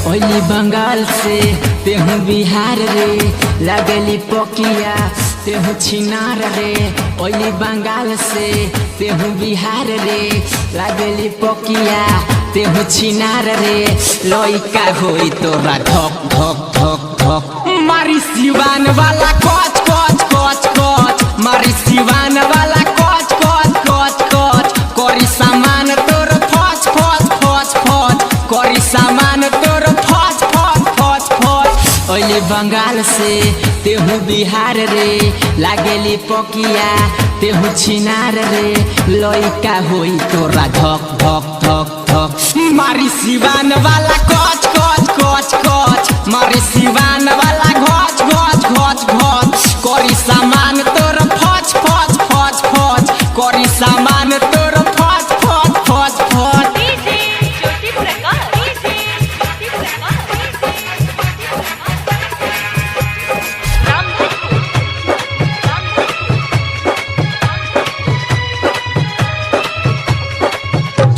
ओली बंगाल से तेहू बिहार रे, लगली पकिया तेहू छिनार रे। ओली बंगाल से तेहू बिहार रे, लगली पकिया तेहू छिनार रे। लइका होई तोरा धक धक धक धक, मारी सिवान वाला कच कच कच कच, मारी सिवान वाला कच कच कच कच। करी सामान तोर फच फच फच फच, करी सामान तोर फच फच फच फच। ओली बंगाल से तेहू बिहार रे, लागेली पकिया तेहू छिनार रे। लइका होई तोरा धक धक धक धक, मारी सिवान वाला कच कच कच कच, मारी सिवान वाला घच घच घच घच। करी सामान तोर फच फच फच फच, करी सामान तोर फच फच फच फच।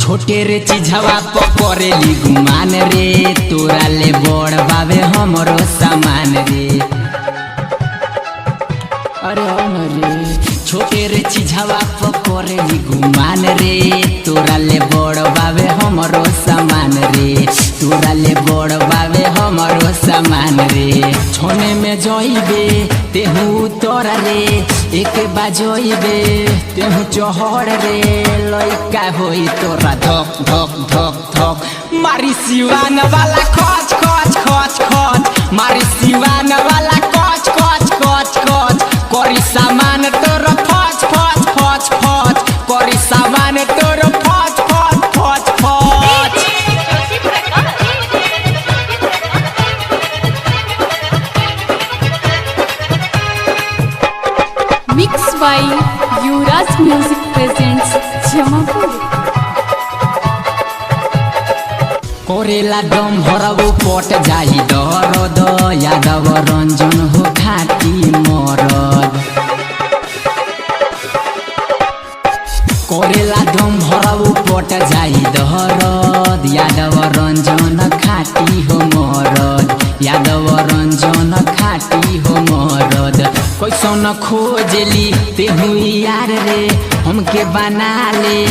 छोटे रे चीजवा पकड़ेली गुमान रे, तोरा ले बड़ बाबे हमरो सामान रे। अरे रे छोटे रे चीजवा पकड़ेली गुमान रे, तोरा ले बड़ बाबे हमरो सामान रे। तोरा ले बड़ बाबे हमरो सामान रे। छोने में जइबे तेहू तोरा रे, एक बाजइबे तेहू चहड़ रे। लइका होई तोरा धक धक धक धक, मारी सिवान वाला खच खच खच खच, मारी सिवान वाला कच कच कच कच। करी सामान तोर फच फच फच फच, करी सामान तोर फच फच फच फच। Mixed by Yuvraj Music presents Jamapur. कोरेला दम भरबो पट जाई दरद, यादव रंजन हो खाटी मरद। कोरेला दम भरबो पट जाई दरद, यादव रंजन खाटी हो मरद। यादव रंजन खाटी हो मरद। कैसन खोजली तेहू यार रे, हमके बना ले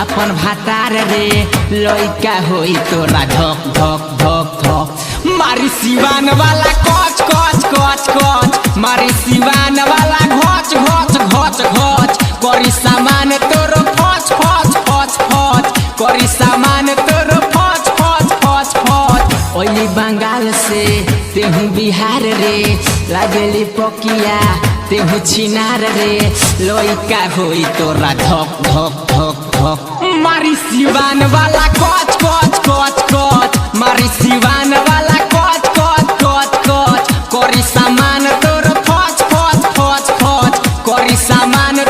अपन भातार रे। लइका होई तोरा धक धक धक धक, मारी सिवान वाला कच कच कच कच, मारी सिवान वाला घच घच घच घच। करी सामान तोर फच फच फच फच, करी सामान तोर फच फच फच फच। ओली बंगाल से तेहू बिहार रे, लागेली पकिया तेहू छिनार रे। लइका होई तोरा धक धक धक धक, मारी सिवान वाला कच कच कच कच, मारी सिवान वाला कच कच कच कच। करी सामान तोर फच फच फच फच, करी सामान